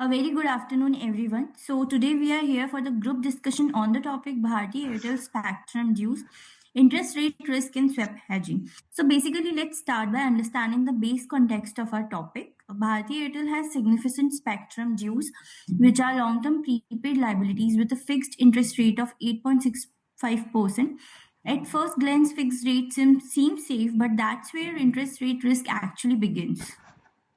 A very good afternoon, everyone. So, today we are here for the group discussion on the topic Bharti Airtel Spectrum Dues, interest rate risk and swap hedging. So, basically, let's start by understanding the base context of our topic. Bharti Airtel has significant spectrum dues, which are long term prepaid liabilities with a fixed interest rate of 8.65%. At first glance, fixed rates seem safe, but that's where interest rate risk actually begins.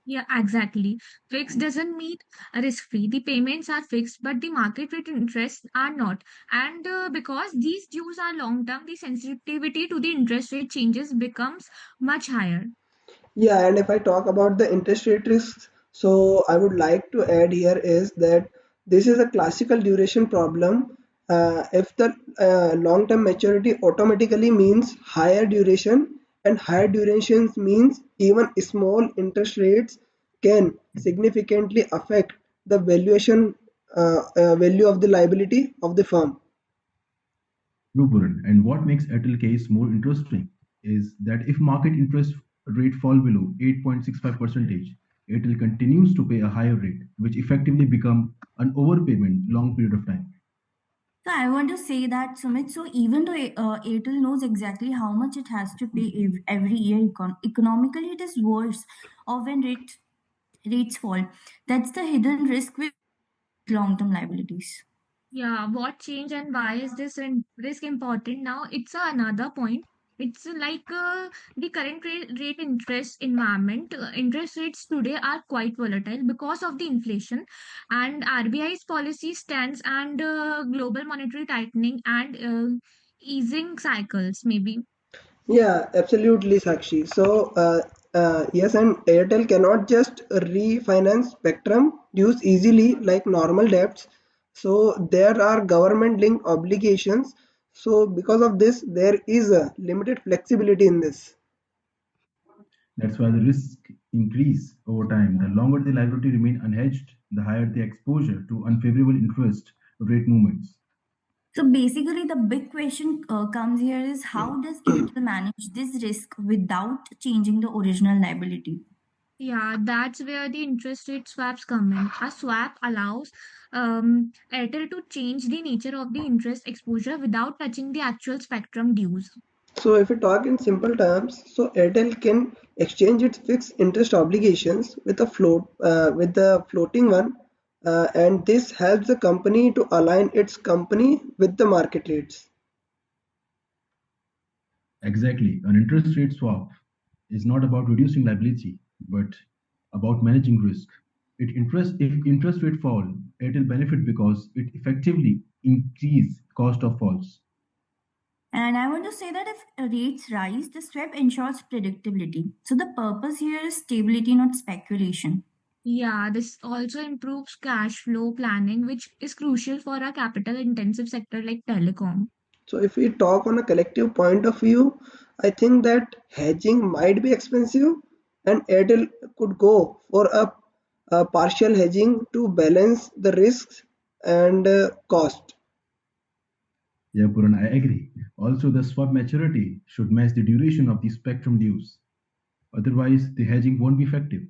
Yeah, exactly. Fixed doesn't mean risk-free. The payments are fixed, but the market rate interests are not. And because these dues are long-term, the sensitivity to the interest rate changes becomes much higher. Yeah, and if I talk about the interest rate risks, so I would like to add here is that this is a classical duration problem. If the long-term maturity automatically means higher duration, and higher durations means even small interest rates can significantly affect the value of the liability of the firm. True, Puran. And what makes Airtel case more interesting is that if market interest rate fall below 8.65%, Airtel continues to pay a higher rate, which effectively become an overpayment long period of time. So I want to say that Sumit. So even though Airtel knows exactly how much it has to pay every year, economically it is worse of when rates fall. That's the hidden risk with long-term liabilities. Yeah, what change and why is this risk important now? It's another point. It's like the current rate interest environment. Interest rates today are quite volatile because of the inflation and RBI's policy stance and global monetary tightening and easing cycles, maybe. Yeah, absolutely, Sakshi. Yes, and Airtel cannot just refinance spectrum dues easily like normal debts. So, there are government-linked obligations. So, because of this, there is a limited flexibility in this. That's why the risk increase over time. The longer the liability remain unhedged, the higher the exposure to unfavorable interest rate movements. So basically, the big question comes here is how does Airtel manage this risk without changing the original liability? Yeah, that's where the interest rate swaps come in. A swap allows Airtel to change the nature of the interest exposure without touching the actual spectrum dues. So, if we talk in simple terms, so Airtel can exchange its fixed interest obligations with the floating one, and this helps the company to align its company with the market rates. Exactly. An interest rate swap is not about reducing liability, but about managing risk. If interest rate fall, it will benefit because it effectively increase cost of falls. And I want to say that if rates rise, the swap ensures predictability. So the purpose here is stability, not speculation. Yeah, this also improves cash flow planning, which is crucial for a capital intensive sector like telecom. So if we talk on a collective point of view, I think that hedging might be expensive and Airtel could go for a partial hedging to balance the risks and cost. Yeah, Puran, I agree. Also, the swap maturity should match the duration of the spectrum dues. Otherwise, the hedging won't be effective.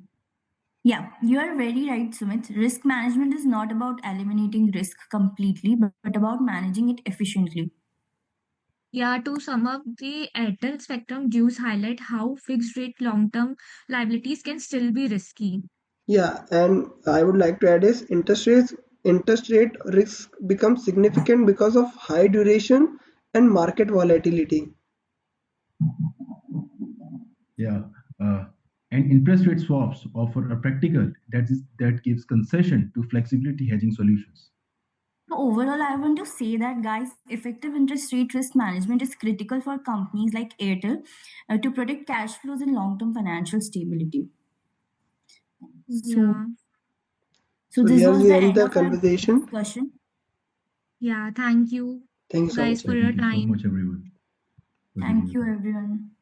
Yeah, you are very right, Sumit. Risk management is not about eliminating risk completely, but about managing it efficiently. Yeah, to sum up, the Airtel spectrum dues highlight how fixed rate long term liabilities can still be risky. Yeah, and I would like to add is interest rate risk becomes significant because of high duration and market volatility. Yeah, uh, and interest rate swaps offer a practical that gives concession to flexibility hedging solutions. So overall, I want to say that, guys, effective interest rate risk management is critical for companies like Airtel to protect cash flows and long-term financial stability. So, Yeah, so So this here was we the end end the of our conversation. discussion. yeah, thank you Thank you so guys much. for Yeah, your thank you so time. much, everyone, for giving Thank your you, time. everyone.